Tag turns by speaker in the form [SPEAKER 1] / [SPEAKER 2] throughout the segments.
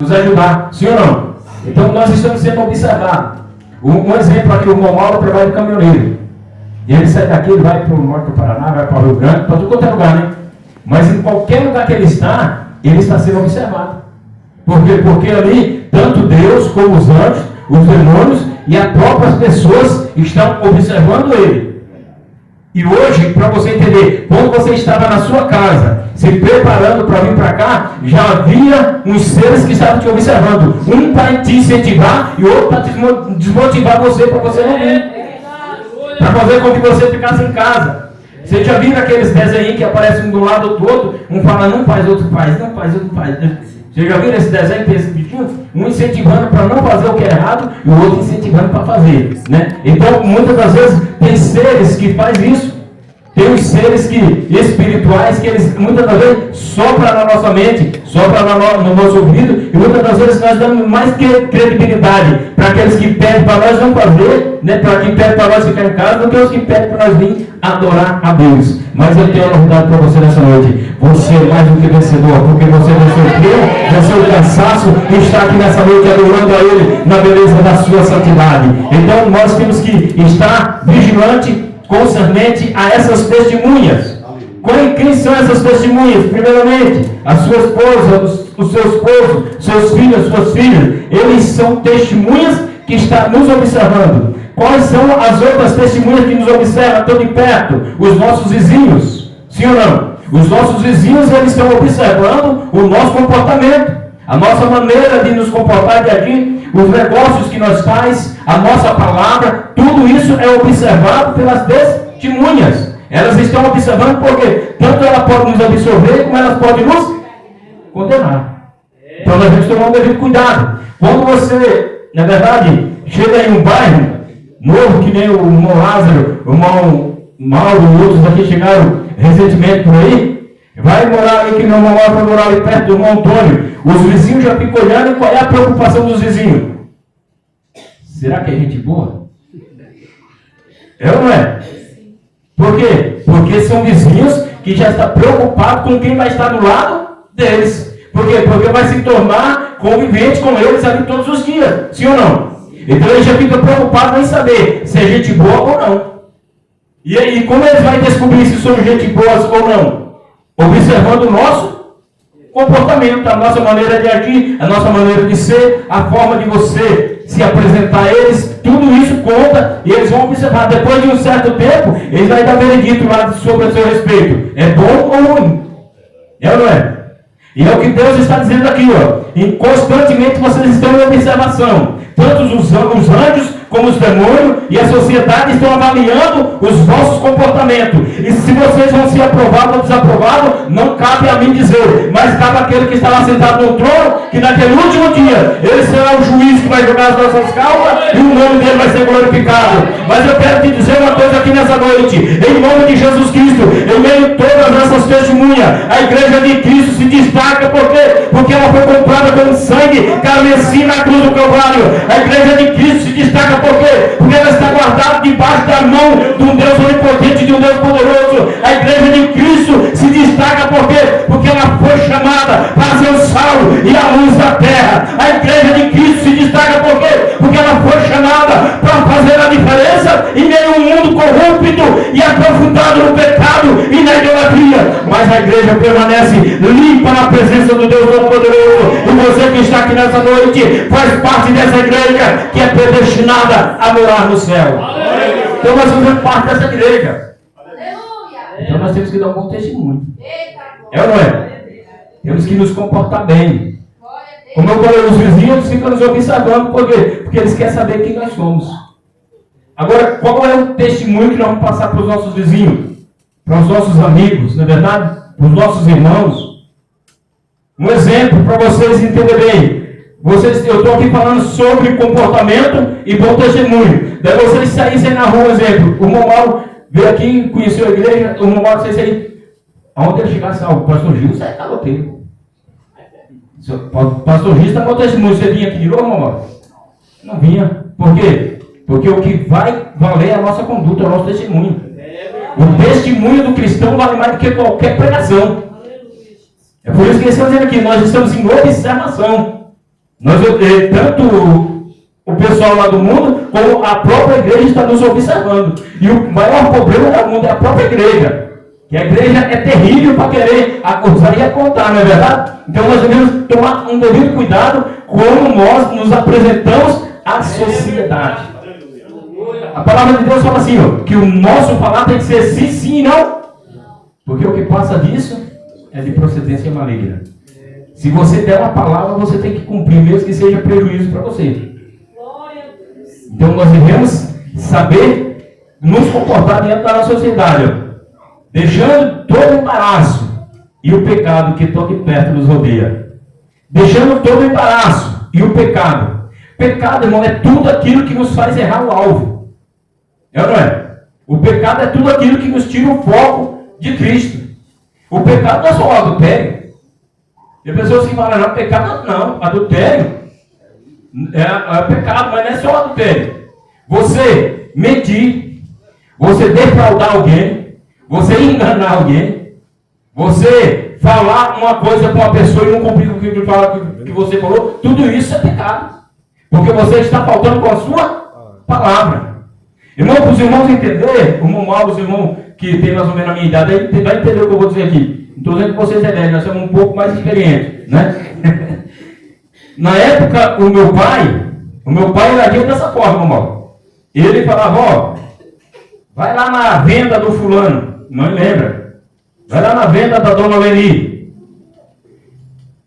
[SPEAKER 1] nos ajudar, sim ou não? Então nós estamos sendo observados. Um exemplo aqui, o irmão Mauro trabalha de caminhoneiro. E ele sai daqui, ele vai para o norte do Paraná, vai para o Rio Grande, para tudo quanto é lugar, né? Mas em qualquer lugar que ele está sendo observado. Por quê? Porque ali, tanto Deus como os anjos, os demônios e as próprias pessoas estão observando ele. E hoje, para você entender, quando você estava na sua casa, se preparando para vir para cá, já havia uns seres que estavam te observando. Um para te incentivar e outro para desmotivar você, para você não vir. Para fazer com que você ficasse em casa. Você já viu aqueles desenhos que aparecem um do lado do outro? Um fala, não faz, outro faz, não faz, outro faz. Você já viu esse desenho, tem esse bichinho? Um incentivando para não fazer o que é errado e o outro incentivando para fazer. Né? Então, muitas das vezes, tem seres que fazem isso. Tem os seres espirituais que eles, muitas das vezes, sopram na nossa mente, sopram no nosso ouvido, e muitas das vezes nós damos mais credibilidade para aqueles que pedem para nós não fazer, né, para quem pede para nós ficar em casa, do que os que pedem para nós vir adorar a Deus. Mas eu tenho uma novidade para você nessa noite. Você é mais do que vencedor, porque você venceu o quê? Venceu o cansaço e está aqui nessa noite adorando a Ele na beleza da sua santidade. Então nós temos que estar vigilante concernente a essas testemunhas. Quem são essas testemunhas? Primeiramente, a sua esposa, o seu esposo, seus filhos, suas filhas. Eles são testemunhas que estão nos observando. Quais são as outras testemunhas que nos observam tão de perto? Os nossos vizinhos. Sim ou não? Os nossos vizinhos, eles estão observando o nosso comportamento, a nossa maneira de nos comportar, de agir, os negócios que nós faz, a nossa palavra, tudo isso é observado pelas testemunhas. Elas estão observando porque tanto elas podem nos absorver, como elas podem nos condenar. Então nós temos que tomar um devido cuidado. Quando você, na verdade, chega em um bairro novo, que nem o irmão Lázaro, o irmão Mauro e outros aqui chegaram recentemente por aí, vai morar ali, que não vai morar ali perto do irmão Antônio. Os vizinhos já ficam olhando. E qual é a preocupação dos vizinhos? Será que é gente boa? É ou não é? Por quê? Porque são vizinhos que já estão preocupados com quem vai estar do lado deles. Por quê? Porque vai se tornar convivente com eles ali todos os dias. Sim ou não? Então ele já fica preocupado em saber se é gente boa ou não. E aí, como eles vão descobrir se são gente boa ou não? Observando o nosso comportamento, a nossa maneira de agir, a nossa maneira de ser, a forma de você se apresentar a eles, tudo isso conta e eles vão observar. Depois de um certo tempo, eles vão dar veredito lá sobre o seu respeito. É bom ou ruim? É ou não é? E é o que Deus está dizendo aqui, ó. E constantemente vocês estão em observação. Tanto os anjos como os demônios e a sociedade estão avaliando os vossos comportamentos. E se vocês vão ser aprovados ou desaprovados, não cabe a mim dizer, mas cabe àquele que está lá sentado no trono, que naquele último dia, ele será o juiz que vai jogar as nossas causas e o nome dele vai ser glorificado. Mas eu quero te dizer uma coisa aqui nessa noite, em nome de Jesus Cristo, em meio a todas essas testemunhas, a igreja de Cristo se destaca porque ela foi comprada com sangue carmesí na cruz do Calvário. A igreja de Cristo se destaca por quê? Porque ela está guardada debaixo da mão de um Deus onipotente, de um Deus poderoso. A igreja de Cristo se destaca por quê? Porque ela foi chamada para ser o sal e a luz da terra. A igreja de Cristo se destaca por quê? Porque ela foi chamada para fazer a diferença em meio a um mundo corrupto e aprofundado no pecado e na idolatria. Mas a igreja permanece limpa na presença do Deus Todo-Poderoso. E você que está aqui nessa noite faz parte dessa igreja que é predestinada a morar no céu. Aleluia. Então nós fazemos parte dessa igreja. Aleluia. Então nós temos que dar um bom testemunho. É ou não é? Temos que nos comportar bem. Como eu falei, os vizinhos ficam nos observando. Por quê? Porque eles querem saber quem nós somos. Agora, qual é o testemunho que nós vamos passar para os nossos vizinhos? Para os nossos amigos, não é verdade? Para os nossos irmãos. Um exemplo para vocês entenderem bem. Eu estou aqui falando sobre comportamento e bom testemunho. Daí vocês saíssem na rua, exemplo. O Mauro veio aqui, conheceu a igreja. O Mauro vocês aí. Aonde ele chegasse, o pastor Gil, você está loteiro. Pastor Gil está bom testemunho. Você vinha aqui de novo, Mauro? Não vinha. Por quê? Porque o que vai valer é a nossa conduta, é o nosso testemunho. O testemunho do cristão vale mais do que qualquer pregação. É por isso que eles estão dizendo aqui, nós estamos em observação. Tanto o pessoal lá do mundo, como a própria igreja está nos observando. E o maior problema do mundo é a própria igreja. Que a igreja é terrível para querer acusar e apontar, não é verdade? Então nós devemos tomar um devido cuidado como nós nos apresentamos à sociedade. A palavra de Deus fala assim, ó, que o nosso falar tem que ser sim, sim e não. Porque o que passa disso é de procedência maligna. Se você der uma palavra, você tem que cumprir, mesmo que seja prejuízo para você. Então nós devemos saber nos comportar diante da sociedade, ó, deixando todo o embaraço e o pecado que tão de perto nos rodeia. Deixando todo o embaraço e o pecado. Pecado, irmão, é tudo aquilo que nos faz errar o alvo. É ou não é? O pecado é tudo aquilo que nos tira o foco de Cristo. O pecado não é só o adultério. Tem pessoas que falam, não, pecado não, adultério é pecado, mas não é só o adultério. Você mentir, você defraudar alguém, você enganar alguém, você falar uma coisa com uma pessoa e não cumprir o que você falou, tudo isso é pecado. Porque você está faltando com a sua palavra. Irmão, para os irmãos entenderem, os irmãos que tem mais ou menos a minha idade, aí vai entender o que eu vou dizer aqui. Não estou dizendo que vocês é velho, nós somos um pouco mais experientes, né? Na época, o meu pai era agindo dessa forma, irmão. Ele falava, ó, vai lá na venda do fulano, não lembra? Vai lá na venda da dona Leni.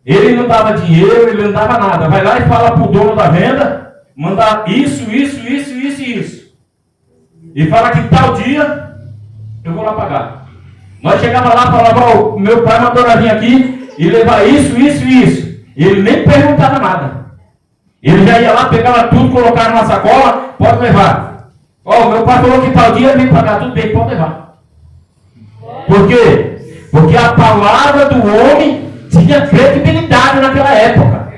[SPEAKER 1] Ele não dava dinheiro, ele não dava nada. Vai lá e fala pro dono da venda, mandar isso. E fala que tal dia eu vou lá pagar. Nós chegava lá e falava, ó, meu pai mandou nós vir aqui e levar isso. Ele nem perguntava nada. Ele já ia lá, pegava tudo, colocava na sacola, pode levar. Ó, meu pai falou que tal dia ele vem pagar, tudo bem, pode levar. Por quê? Porque a palavra do homem tinha credibilidade naquela época.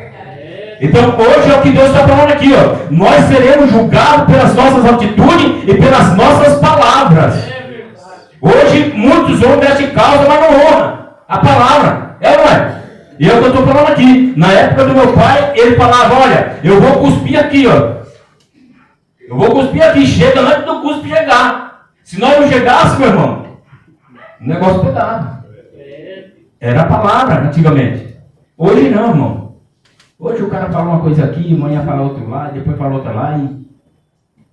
[SPEAKER 1] Então hoje é o que Deus está falando aqui, ó. Nós seremos julgados pelas nossas atitudes e pelas nossas palavras. Hoje muitos homens metem causa, mas não honram a palavra. É ou não é? E é o que eu estou falando aqui. Na época do meu pai, ele falava, olha, eu vou cuspir aqui, ó. Eu vou cuspir aqui, chega antes do cuspe chegar. Se nós não chegássemos, meu irmão, o negócio pegava. Era a palavra antigamente. Hoje não, irmão. Hoje o cara fala uma coisa aqui, amanhã fala outra lá, depois fala outra lá.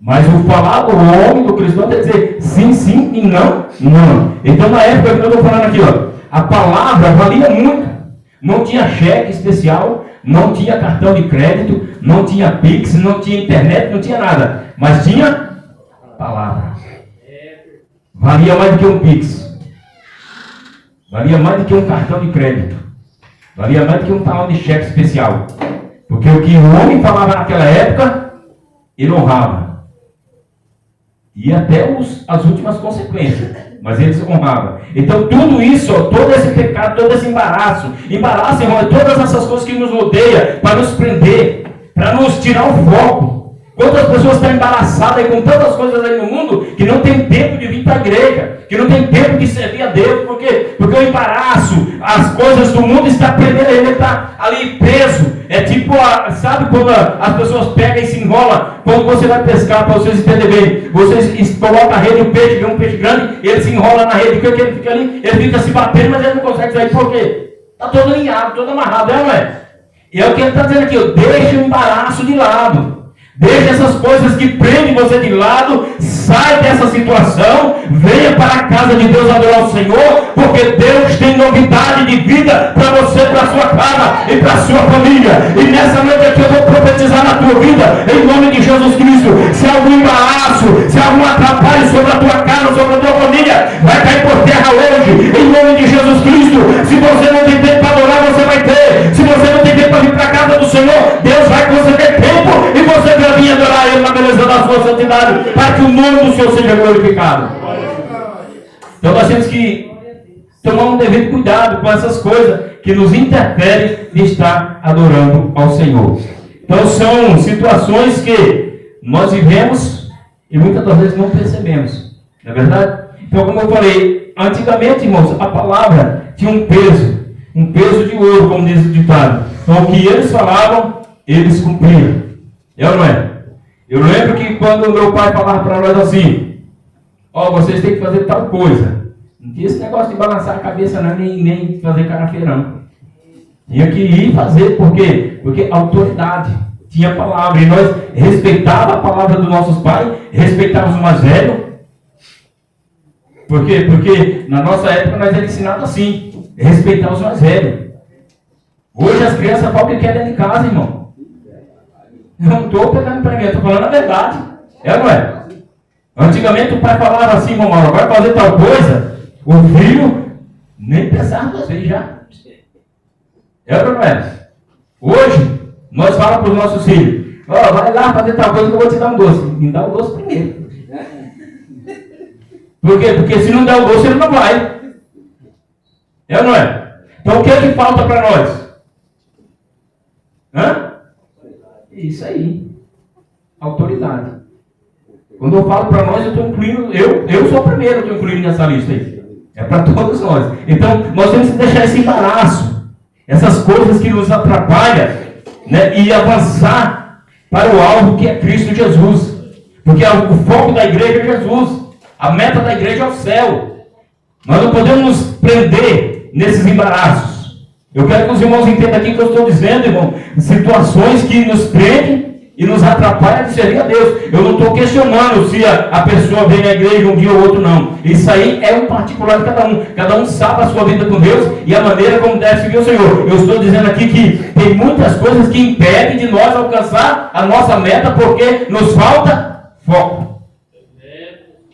[SPEAKER 1] Mas o falar do homem, do cristão, tem que dizer sim, sim e não, não. Então na época que eu estou falando aqui, ó, a palavra valia muito. Não tinha cheque especial, não tinha cartão de crédito, não tinha Pix, não tinha internet, não tinha nada. Mas tinha palavra. Valia mais do que um Pix. Valia mais do que um cartão de crédito. Valia mais do que um talão de cheque especial. Porque o que o homem falava naquela época, ele honrava. E até as últimas consequências. Mas eles honravam. Então tudo isso, ó, todo esse pecado, todo esse embaraço, irmão, é todas essas coisas que nos rodeiam para nos prender, para nos tirar o foco. Quantas pessoas estão embaraçadas aí com tantas coisas aí no mundo que não tem tempo de vir para a igreja, que não tem tempo de servir a Deus, porque o embaraço, as coisas do mundo está prendendo ele, está ali preso. É tipo, sabe quando as pessoas pegam e se enrolam, quando você vai pescar, para vocês entenderem bem, vocês colocam a rede, o peixe, vê um peixe grande, ele se enrola na rede, porque ele fica ali, ele fica se batendo, mas ele não consegue sair, por quê? Está todo alinhado, todo amarrado, não é? E é o que ele está dizendo aqui, deixa o embaraço de lado. Deixe essas coisas que prendem você de lado, sai dessa situação, venha para a casa de Deus adorar o Senhor, porque Deus tem novidade de vida para você, para a sua casa e para a sua família. E nessa noite aqui eu vou profetizar na tua vida, em nome de Jesus Cristo. Se há algum embaraço, se há algum atrapalho sobre a tua casa, sobre a tua família, vai cair por terra hoje, em nome de Jesus Cristo. Se você não tem tempo para adorar, você vai ter. Se você não tem tempo para vir para a casa do Senhor, Deus vai conceder tempo e você vai vir adorar Ele na beleza da sua santidade, para que o nome do Senhor seja glorificado. Então nós temos que tomar um devido cuidado com essas coisas que nos interferem de estar adorando ao Senhor. Então são situações que nós vivemos e muitas das vezes não percebemos. Não é verdade? Então, como eu falei, antigamente, irmãos, a palavra tinha um peso de ouro, como diz o ditado. Então o que eles falavam eles cumpriram. É ou não é? Eu lembro que quando meu pai falava para nós assim, ó, vocês têm que fazer tal coisa. Não tinha esse negócio de balançar a cabeça não, nem fazer carafeirão. Tinha que ir fazer, por quê? Porque autoridade, tinha palavra, e nós respeitávamos a palavra dos nossos pais, respeitávamos o mais velho. Por quê? Porque na nossa época nós era ensinado assim, respeitar os mais velhos. Hoje as crianças falam o que querem de casa, irmão. Eu não estou pegando para ninguém, estou falando a verdade. É ou não é? Antigamente o pai falava assim, irmão Mauro, vai fazer tal coisa, o filho nem pensava duas vezes já. É ou não é? Hoje, nós falamos para os nossos filhos, ó, vai lá fazer tal coisa que eu vou te dar um doce. Me dá o doce primeiro. Por quê? Porque se não der o doce, ele não vai. É ou não é? Então o que é que falta para nós? Hã? Isso aí. Autoridade. Quando eu falo para nós, eu estou incluindo, eu sou o primeiro que estou incluindo nessa lista aí. É para todos nós. Então, nós temos que deixar esse embaraço, essas coisas que nos atrapalham, né, e avançar para o alvo que é Cristo Jesus. Porque o foco da igreja é Jesus. A meta da igreja é o céu. Nós não podemos nos prender nesses embaraços. Eu quero que os irmãos entendam aqui que eu estou dizendo, irmão, situações que nos prendem e nos atrapalham de servir a Deus. Eu não estou questionando se a pessoa vem na igreja um dia ou outro, não. Isso aí é um particular de cada um. Cada um sabe a sua vida com Deus e a maneira como deve servir o Senhor. Eu estou dizendo aqui que tem muitas coisas que impedem de nós alcançar a nossa meta porque nos falta foco.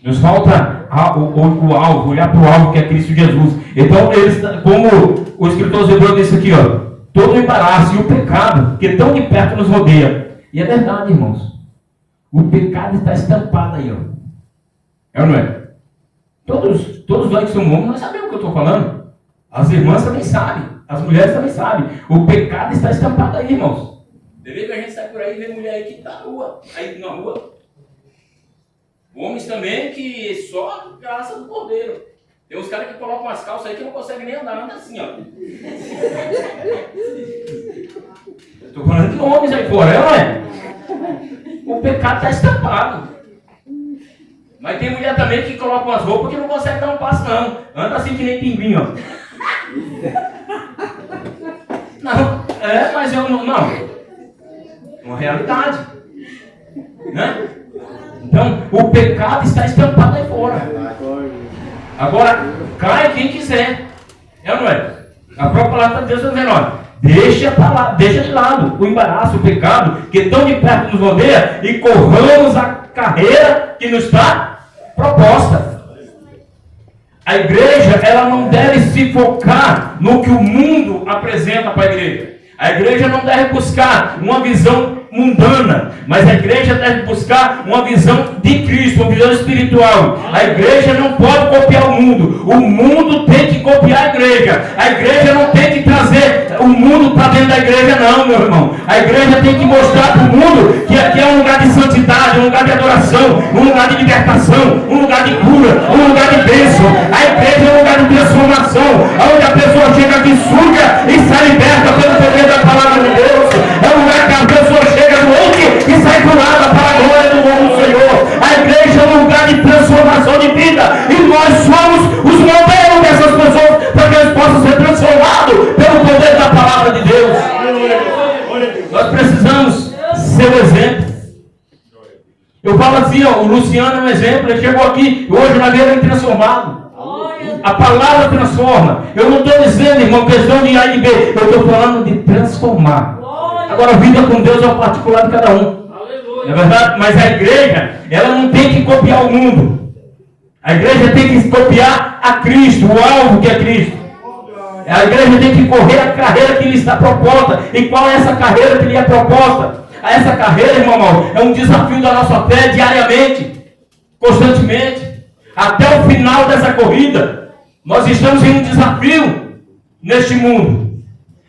[SPEAKER 1] Nos falta o alvo, olhar para o alvo que é Cristo Jesus. Então, eles, como o escritor Hebreus disse aqui, ó, todo o embaraço e o pecado que tão de perto nos rodeia. E é verdade, irmãos. O pecado está estampado aí, ó. É ou não é? Todos nós que somos homens, nós sabemos o que eu estou falando. As irmãs também sabem. As mulheres também sabem. O pecado está estampado aí, irmãos. Deve que a gente sai por aí e vê mulher aí que está na rua. Aí na rua. Homens também que só graça do cordeiro. Tem uns caras que colocam umas calças aí que não conseguem nem andar, anda assim, ó. Estou falando de homens aí fora, não é? O pecado está estampado. Mas tem mulher também que coloca umas roupas que não consegue dar um passo, não. Anda assim que nem pinguim, ó. Não, mas eu não. Uma realidade. Né? Então, o pecado está estampado aí fora. Agora, cai quem quiser. É ou não é? A própria palavra de Deus está dizendo, olha, deixa de lado o embaraço, o pecado, que tão de perto nos rodeia, e corramos a carreira que nos está proposta. A igreja, ela não deve se focar no que o mundo apresenta para a igreja. A igreja não deve buscar uma visão mundana, mas a igreja deve buscar uma visão de Cristo, uma visão espiritual. A igreja não pode copiar o mundo tem que copiar a igreja não tem que trazer o mundo para dentro da igreja, não, meu irmão. A igreja tem que mostrar para o mundo que aqui é um lugar de santidade, um lugar de adoração, um lugar de libertação, um lugar de cura, um lugar de bênção. A igreja é um lugar de transformação, onde a pessoa chega aqui suja e sai liberta pelo poder da palavra de Deus. É um lugar que a pessoa chega doente e sai curada para a glória do nome do Senhor. A igreja é um lugar de transformação de vida e nós somos os modelos dessas pessoas para que eles possam ser transformados pelo poder da palavra de Deus. Nós precisamos ser o exemplo. Eu falo assim, ó, o Luciano é um exemplo, ele chegou aqui, hoje na vida ele é transformado. A palavra transforma. Eu não estou dizendo, irmão, questão de A e B, eu estou falando de transformar. Agora, a vida com Deus é o particular de cada um. Não é verdade? Mas a igreja, ela não tem que copiar o mundo. A igreja tem que copiar a Cristo, o alvo que é Cristo. A igreja tem que correr a carreira que lhe está proposta. E qual é essa carreira que lhe é proposta? Essa carreira, irmão, é um desafio da nossa fé diariamente, constantemente. Até o final dessa corrida, nós estamos em um desafio neste mundo.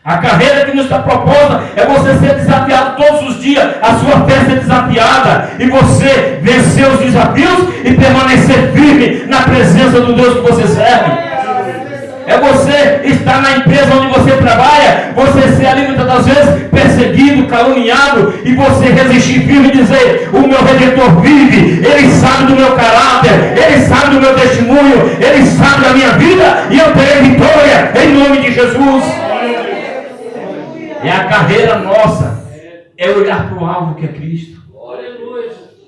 [SPEAKER 1] A carreira que nos está proposta é você ser desafiado todos os dias, a sua fé ser desafiada, e você vencer os desafios e permanecer firme na presença do Deus que você serve. É você estar na empresa onde você trabalha, você ser ali muitas das vezes perseguido, caluniado, e você resistir firme e dizer: o meu Redentor vive, Ele sabe do meu caráter, Ele sabe do meu testemunho, Ele sabe da minha vida, e eu terei vitória em nome de Jesus. É a carreira nossa, é olhar para o alvo que é Cristo.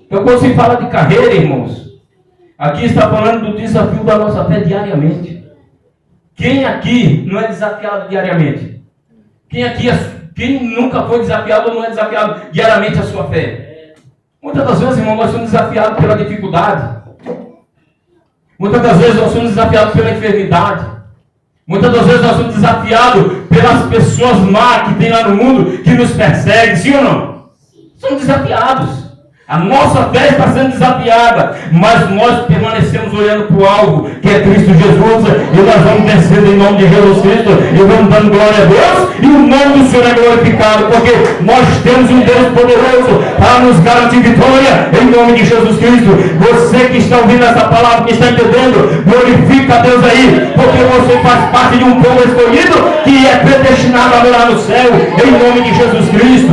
[SPEAKER 1] Então, quando se fala de carreira, irmãos, aqui está falando do desafio da nossa fé diariamente. Quem aqui não é desafiado diariamente? Quem nunca foi desafiado ou não é desafiado diariamente a sua fé? Muitas das vezes, irmão, nós somos desafiados pela dificuldade. Muitas das vezes nós somos desafiados pela enfermidade. Muitas das vezes nós somos desafiados pelas pessoas má que tem lá no mundo, que nos perseguem, sim ou não? Somos desafiados. A nossa fé está sendo desafiada, mas nós permanecemos olhando para o alvo, que é Cristo Jesus, e nós vamos vencendo em nome de Jesus Cristo, e vamos dando glória a Deus, e o nome do Senhor é glorificado, porque nós temos um Deus poderoso para nos garantir vitória, em nome de Jesus Cristo. Você que está ouvindo essa palavra, que está entendendo, glorifica a Deus aí, porque você faz parte de um povo escolhido, que é predestinado a morar no céu, em nome de Jesus Cristo.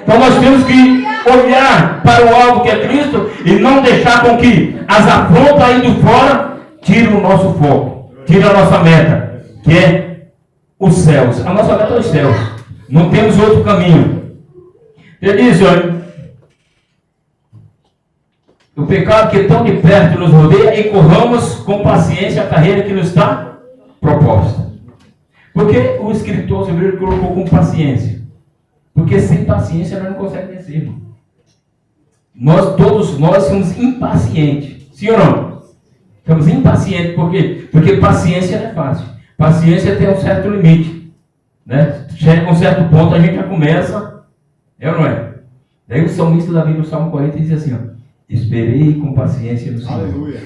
[SPEAKER 1] Então nós temos que olhar para o alvo que é Cristo e não deixar com que as afrontas indo fora tirem o nosso foco, tirem a nossa meta, que é os céus. A nossa meta é os céus. Não temos outro caminho. Ele diz: olha, o pecado que tão de perto nos rodeia, e corramos com paciência a carreira que nos está proposta. Porque o escritor hebreu colocou com paciência? Porque sem paciência nós não conseguimos vencer, irmão. Todos nós somos impacientes. Sim ou não? Estamos impacientes. Por quê? Porque paciência não é fácil. Paciência tem um certo limite. Né? Chega a um certo ponto, a gente já começa. É ou não é? Daí o salmista Davi, no Salmo 40, diz assim: ó, esperei com paciência no Senhor. Aleluia.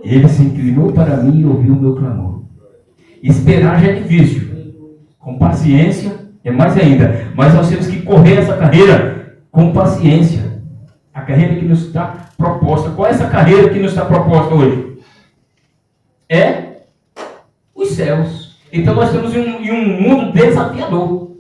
[SPEAKER 1] Ele se inclinou para mim e ouviu o meu clamor. Esperar já é difícil. Com paciência é mais ainda. Mas nós temos que correr essa carreira com paciência. A carreira que nos está proposta. Qual é essa carreira que nos está proposta hoje? É os céus. Então nós estamos em um mundo desafiador.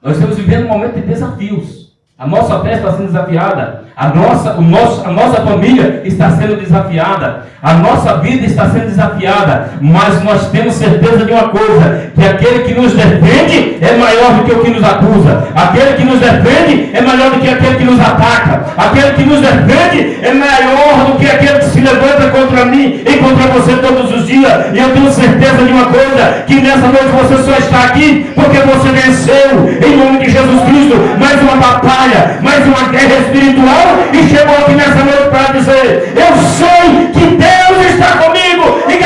[SPEAKER 1] Nós estamos vivendo um momento de desafios. A nossa fé está sendo desafiada. A nossa família está sendo desafiada. A nossa vida está sendo desafiada. Mas nós temos certeza de uma coisa: que aquele que nos defende é maior do que o que nos acusa. Aquele que nos defende é maior do que aquele que nos ataca. Aquele que nos defende é maior do que aquele que se levanta contra mim e contra você todos os dias. E eu tenho certeza de uma coisa: que nessa noite você só está aqui porque você venceu, em nome de Jesus Cristo, mais uma batalha, mais uma guerra espiritual, e chegou aqui nessa noite para dizer: eu sei que Deus está comigo e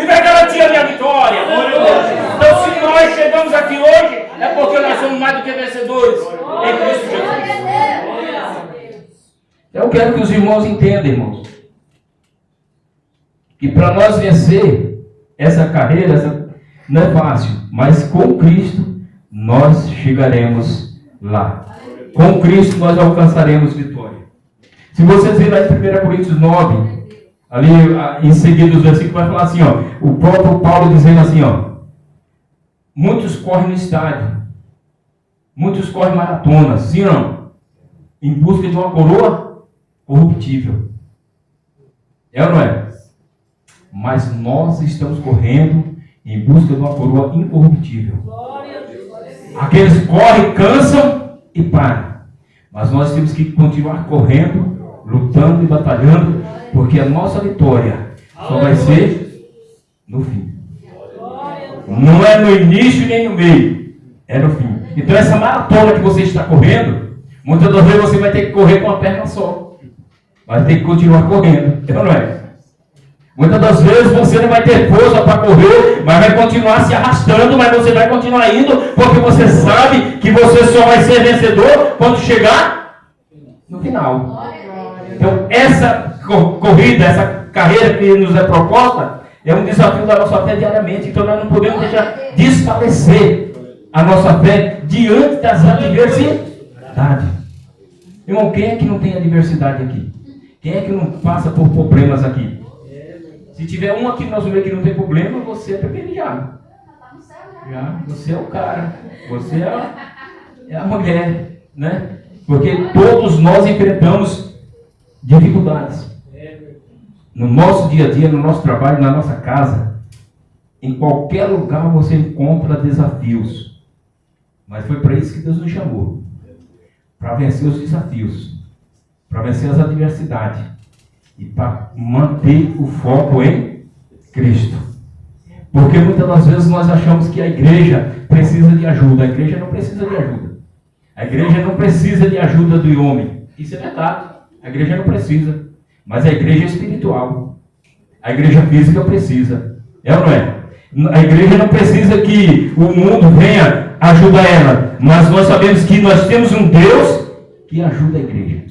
[SPEAKER 1] vai garantir a minha vitória. Então, se nós chegamos aqui hoje, é porque nós somos mais do que vencedores em Cristo Jesus. Eu quero que os irmãos entendam, irmãos, que para nós vencer essa carreira não é fácil, mas com Cristo nós chegaremos lá. Com Cristo nós alcançaremos vitória. Se vocês virem lá em 1 Coríntios 9, ali em seguida os versículos vai falar assim, ó, o próprio Paulo dizendo assim, ó: muitos correm no estádio, muitos correm maratonas, sim ou não? Em busca de uma coroa corruptível. É ou não é? Mas nós estamos correndo em busca de uma coroa incorruptível. Aqueles correm, cansam e param. Mas nós temos que continuar correndo, lutando e batalhando, porque a nossa vitória só vai ser no fim. Não é no início nem no meio, é no fim. Então essa maratona que você está correndo, muitas das vezes você vai ter que correr com a perna só. Vai ter que continuar correndo, não é? Muitas das vezes você não vai ter força para correr, mas vai continuar se arrastando, mas você vai continuar indo, porque você sabe que você só vai ser vencedor quando chegar no final. Então essa corrida, essa carreira que nos é proposta, é um desafio da nossa fé diariamente. Então nós não podemos deixar desfalecer a nossa fé diante das adversidades. Irmão, quem é que não tem adversidade aqui? Quem é que não passa por problemas aqui? Se tiver um aqui no nosso meio que não tem problema, você é privilegiado. Já, você é o cara. Você é a mulher, né? Porque todos nós enfrentamos dificuldades. No nosso dia a dia, no nosso trabalho, na nossa casa. Em qualquer lugar você encontra desafios. Mas foi para isso que Deus nos chamou. Para vencer os desafios. Para vencer as adversidades. E para manter o foco em Cristo. Porque muitas das vezes nós achamos que a igreja precisa de ajuda. A igreja não precisa de ajuda. A igreja não precisa de ajuda do homem. Isso é verdade. A igreja não precisa. Mas a igreja é espiritual. A igreja física precisa. É ou não é? A igreja não precisa que o mundo venha ajudar ela. Mas nós sabemos que nós temos um Deus que ajuda a igreja.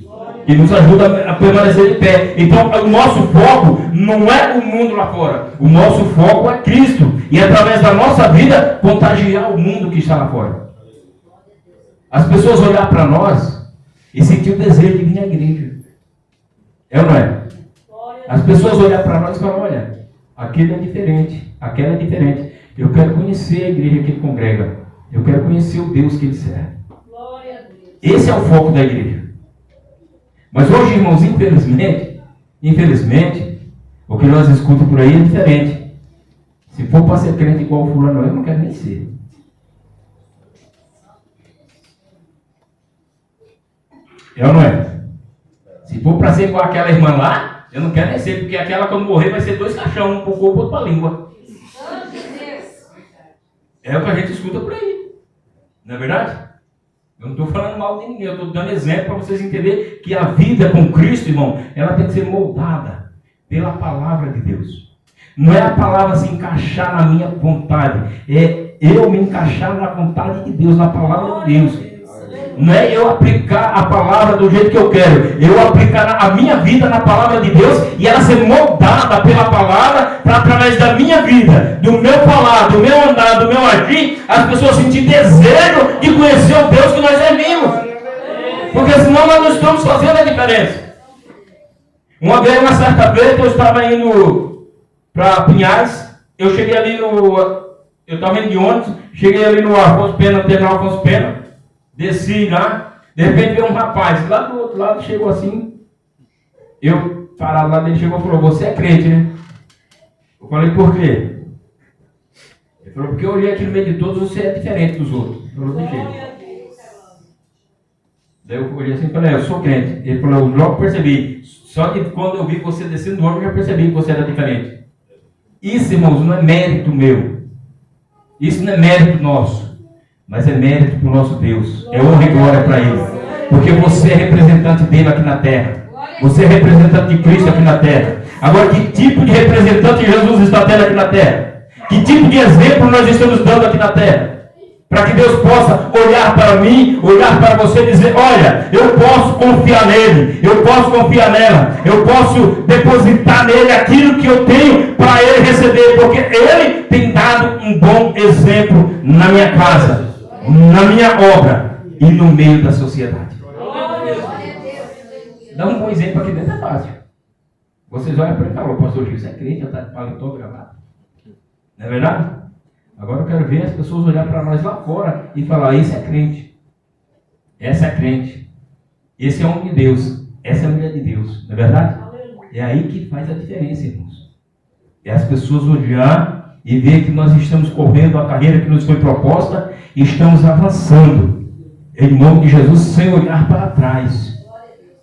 [SPEAKER 1] Que nos ajuda a permanecer de pé. Então o nosso foco não é o mundo lá fora. O nosso foco é Cristo. E através da nossa vida, contagiar o mundo que está lá fora. As pessoas olhar para nós e sentir o desejo de vir à igreja. É ou não é? As pessoas olhar para nós e falar, olha, aquele é diferente, aquela é diferente. Eu quero conhecer a igreja que ele congrega. Eu quero conhecer o Deus que ele serve. Esse é o foco da igreja. Mas hoje, irmãos, infelizmente, o que nós escutamos por aí é diferente. Se for para ser crente igual o fulano, eu não quero nem ser. É ou não é? Se for para ser igual aquela irmã lá, eu não quero nem ser, porque aquela quando morrer vai ser 2 caixão, um para o corpo, outro para a língua. É o que a gente escuta por aí. Não é verdade? Eu não estou falando mal de ninguém, eu estou dando exemplo para vocês entenderem que a vida com Cristo, irmão, ela tem que ser moldada pela palavra de Deus. Não é a palavra se encaixar na minha vontade, é eu me encaixar na vontade de Deus, na palavra de Deus. Não é eu aplicar a palavra do jeito que eu quero, eu aplicar a minha vida na palavra de Deus e ela ser moldada pela palavra para através da minha vida, do meu falar, do meu andar, do meu agir, as pessoas sentirem desejo de conhecer o Deus que nós servimos. Porque senão nós não estamos fazendo a diferença. Uma certa vez eu estava indo para Pinhais, eu cheguei ali eu estava indo de ônibus, cheguei ali no Afonso Pena, no terminal Afonso Pena, desci lá, de repente veio um rapaz, lá do outro lado chegou assim, eu parado lá dele, chegou e falou, você é crente, né? Eu falei, por quê? Ele falou, porque eu olhei aqui no meio de todos, você é diferente dos outros. Ele falou, de jeito. Daí eu olhei assim e falei, eu sou crente. Ele falou, eu logo percebi, só que quando eu vi você descendo do ônibus, eu já percebi que você era diferente. Isso, irmãos, não é mérito meu. Isso não é mérito nosso. Mas é mérito para o nosso Deus. É honra e glória para Ele. Porque você é representante dele aqui na terra. Você é representante de Cristo aqui na terra. Agora, que tipo de representante Jesus está tendo aqui na terra? Que tipo de exemplo nós estamos dando aqui na terra? Para que Deus possa olhar para mim, olhar para você e dizer, olha, eu posso confiar nele, eu posso confiar nela, eu posso depositar nele aquilo que eu tenho para ele receber, porque ele tem dado um bom exemplo na minha casa, na minha obra e no meio da sociedade. Dá um bom exemplo aqui dentro, é fácil. Vocês olham para ele e falam, pastor Gil, você é crente, já está de paletó gravado. Não é verdade? Agora eu quero ver as pessoas olhar para nós lá fora e falar, esse é crente. Essa é crente. Esse é homem de Deus. Essa é a mulher de Deus. Não é verdade? É aí que faz a diferença, irmãos. É as pessoas olhar e ver que nós estamos correndo a carreira que nos foi proposta e estamos avançando. Em nome de Jesus, sem olhar para trás.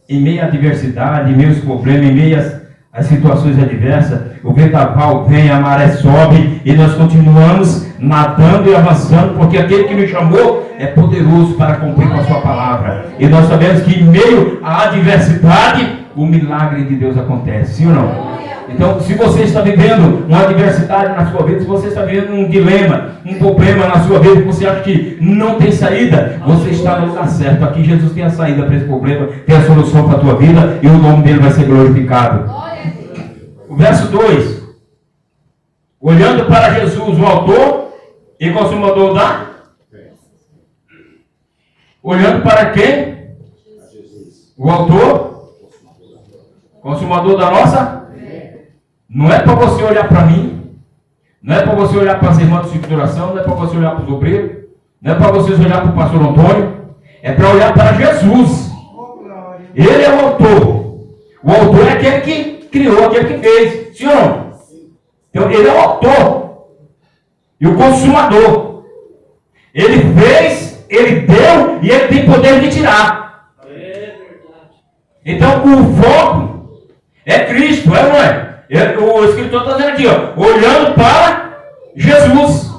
[SPEAKER 1] Em meio à adversidade, em meio aos problemas, em meio às situações adversas, o vendaval vem, a maré sobe e nós continuamos nadando e avançando, porque aquele que nos chamou é poderoso para cumprir com a sua palavra. E nós sabemos que em meio à adversidade, o milagre de Deus acontece, sim ou não? Então, se você está vivendo uma adversidade na sua vida, se você está vivendo um dilema, um problema na sua vida, que você acha que não tem saída, você está no lugar certo. Aqui Jesus tem a saída para esse problema, tem a solução para a tua vida e o nome dele vai ser glorificado. O verso 2. Olhando para Jesus, o autor e consumador da? Olhando para quem? O autor, consumador da nossa? Não é para você olhar para mim, não é para você olhar para as irmãs de circulação, não é para você olhar para os obreiros, não é para vocês olhar para o pastor Antônio, é para olhar para Jesus. Ele é o autor. O autor é aquele que criou, aquele que fez. Sim ou não? Então, ele é o autor e o consumador. Ele fez, ele deu e ele tem poder de tirar. Então, o foco é Cristo, é ou não é? O escritor está dizendo aqui, ó, olhando para Jesus.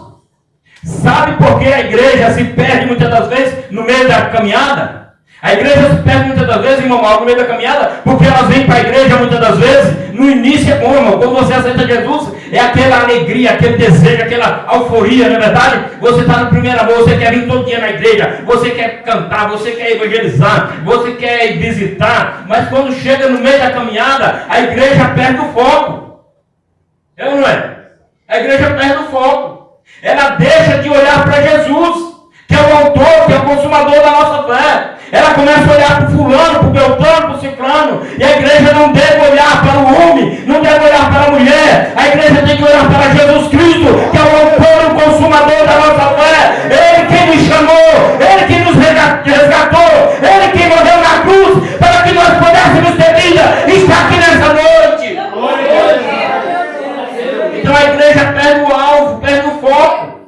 [SPEAKER 1] Sabe por que a igreja se perde muitas das vezes no meio da caminhada? A igreja se perde muitas das vezes, irmão, no meio da caminhada, porque elas vêm para a igreja muitas das vezes. No início é bom, irmão. Quando você aceita Jesus, é aquela alegria, aquele desejo, aquela euforia, não é verdade? Você está no primeiro amor, você quer vir todo dia na igreja, você quer cantar, você quer evangelizar, você quer ir visitar. Mas quando chega no meio da caminhada, a igreja perde o foco. É ou não é? A igreja perde o foco. Ela deixa de olhar para Jesus, que é o autor, que é o consumador da nossa fé. Ela começa a olhar para o fulano, para o beltrano, para o ciclano. E a igreja não deve olhar para o homem, não deve olhar para a mulher. A igreja tem que olhar para Jesus Cristo, que é o autor e o consumador da nossa fé. Ele quem nos chamou, ele que nos resgatou, ele que morreu na cruz, para que nós pudéssemos ter vida, está aqui nessa noite. Então a igreja perde o alvo, perde o foco.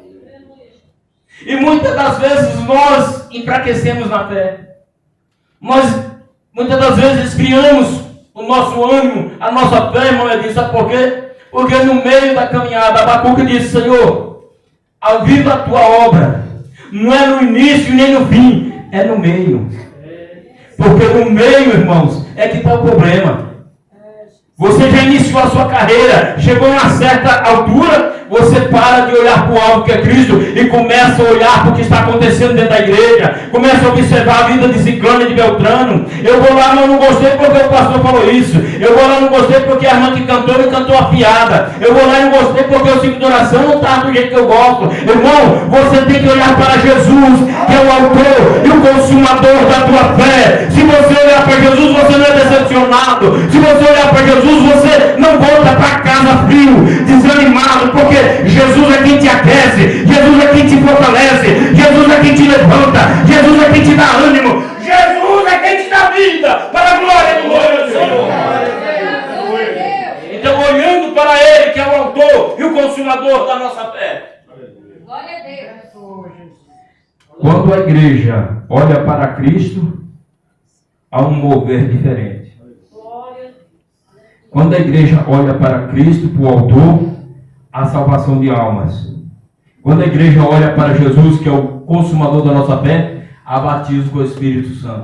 [SPEAKER 1] E muitas das vezes nós enfraquecemos na fé. Nós, muitas das vezes, criamos o nosso ânimo, a nossa fé, irmão Edinho. Sabe por quê? Porque no meio da caminhada, Abacuque disse, Senhor, aviva a tua obra. Não é no início nem no fim, é no meio. Porque no meio, irmãos, é que está o problema. Você já iniciou a sua carreira, chegou a uma certa altura, você para de olhar para o alvo que é Cristo e começa a olhar para o que está acontecendo dentro da igreja, começa a observar a vida de Ciclano e de Beltrano. Eu vou lá, mas não gostei porque o pastor falou isso. Eu vou lá, não gostei porque a irmã que cantou me cantou afiada. Eu vou lá e não gostei porque o ciclo de oração não está do jeito que eu gosto. Irmão, você tem que olhar para Jesus, que é o autor e o consumador da tua fé. Se você olhar para Jesus, você não é decepcionado. Se você olhar para Jesus, você não volta para casa frio, desanimado, porque Jesus é quem te aquece, Jesus é quem te fortalece, Jesus é quem te levanta, Jesus é quem te dá ânimo, Jesus é quem te dá vida, para a glória do nome do Senhor. Então, olhando para Ele, que é o autor e o consumador da nossa fé. Glória a Deus. Quando a igreja olha para Cristo, há um mover diferente. Quando a igreja olha para Cristo, para o autor, há salvação de almas. Quando a igreja olha para Jesus, que é o consumador da nossa fé, há batismo com o Espírito Santo.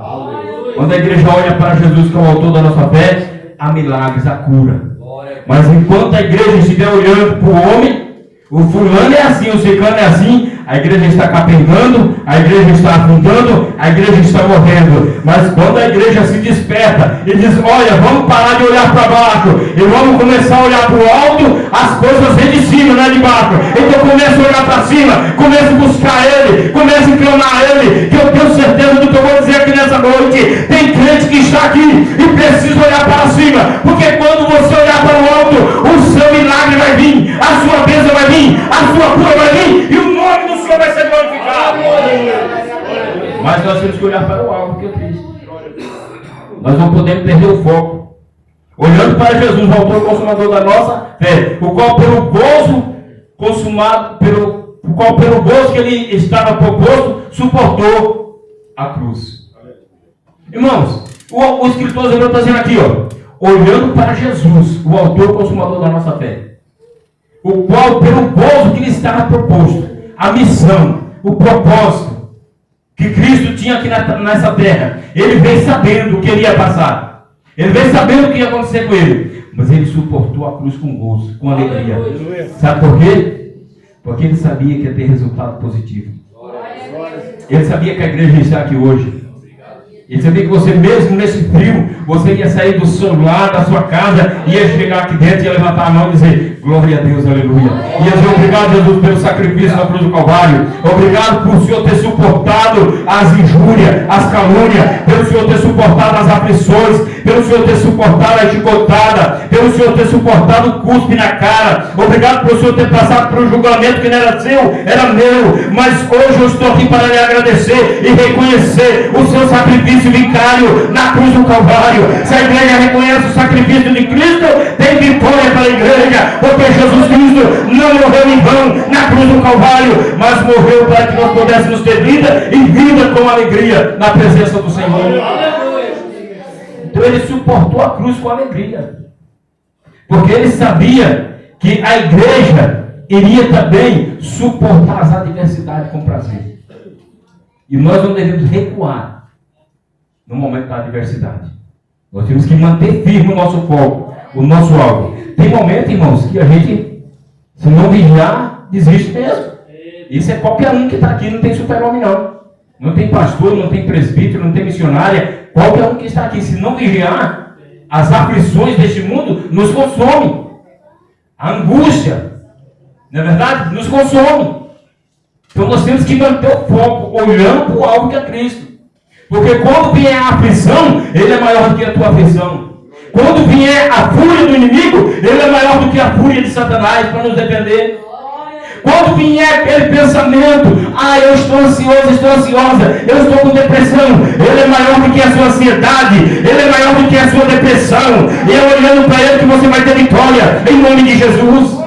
[SPEAKER 1] Quando a igreja olha para Jesus, que é o autor da nossa fé, há milagres, há cura. Mas enquanto a igreja estiver olhando para o homem, o fulano é assim, o ciclano é assim, a igreja está capengando, a igreja está afundando, a igreja está morrendo. Mas quando a igreja se desperta e diz, olha, vamos parar de olhar para baixo e vamos começar a olhar para o alto, as coisas vêm de cima, não é de baixo. Então começa a olhar para cima, começa a buscar Ele, começa a clamar a Ele, que eu tenho certeza do que eu vou dizer aqui nessa noite. Tem crente que está aqui e precisa olhar para cima, porque quando você olhar para o alto, o seu milagre vai vir, a sua bênção vai vir, a sua cura vai vir, e o nome do Senhor vai ser glorificado. Mas nós temos que olhar para o alvo, que é Cristo. Nós não podemos perder o foco. Olhando para Jesus, o autor e consumador da nossa fé, o qual pelo gozo consumado, o qual pelo gozo que ele estava proposto, suportou a cruz. Irmãos, o escritor Zebeu está dizendo aqui, ó, olhando para Jesus, o autor e consumador da nossa fé, o qual pelo gozo que lhe estava proposto, a missão, o propósito que Cristo tinha aqui nessa terra, ele veio sabendo o que ele ia passar, ele veio sabendo o que ia acontecer com ele, mas ele suportou a cruz com gozo, com alegria. Sabe por quê? Porque ele sabia que ia ter resultado positivo. Ele sabia que a igreja está aqui hoje. E você vê que você mesmo nesse frio, você ia sair do seu lar, da sua casa, ia chegar aqui dentro, ia levantar a mão e dizer, glória a Deus, aleluia. Ia dizer, obrigado, Jesus, pelo sacrifício na cruz do Calvário. Obrigado por o Senhor ter suportado as injúrias, as calúnias, pelo Senhor ter suportado as aflições, pelo Senhor ter suportado a chicotada, pelo Senhor ter suportado o cuspe na cara. Obrigado pelo Senhor ter passado por um julgamento que não era seu, era meu. Mas hoje eu estou aqui para lhe agradecer e reconhecer o seu sacrifício vicário na cruz do Calvário. Se a igreja reconhece o sacrifício de Cristo, tem vitória para a igreja, porque Jesus Cristo não morreu em vão na cruz do Calvário, mas morreu para que nós pudéssemos ter vida e vida com alegria na presença do Senhor. Então ele suportou a cruz com alegria, porque ele sabia que a igreja iria também suportar as adversidades com prazer. E nós não devemos recuar no momento da adversidade. Nós temos que manter firme o nosso foco, o nosso alvo. Tem momento, irmãos, que a gente, se não vigiar, desiste mesmo. Isso é qualquer um que está aqui, não tem super-homem não. Não tem pastor, não tem presbítero, não tem missionária. Qualquer um que está aqui, se não vigiar, as aflições deste mundo nos consomem. A angústia, não é verdade? Nos consome. Então nós temos que manter o foco, olhando para o alvo que é Cristo. Porque quando vier a aflição, ele é maior do que a tua aflição. Quando vier a fúria do inimigo, ele é maior do que a fúria de Satanás para nos defender. Quando vier aquele pensamento, eu estou ansioso, estou ansiosa, eu estou com depressão, ele é maior do que a sua ansiedade, ele é maior do que a sua depressão. E é olhando para ele que você vai ter vitória, em nome de Jesus.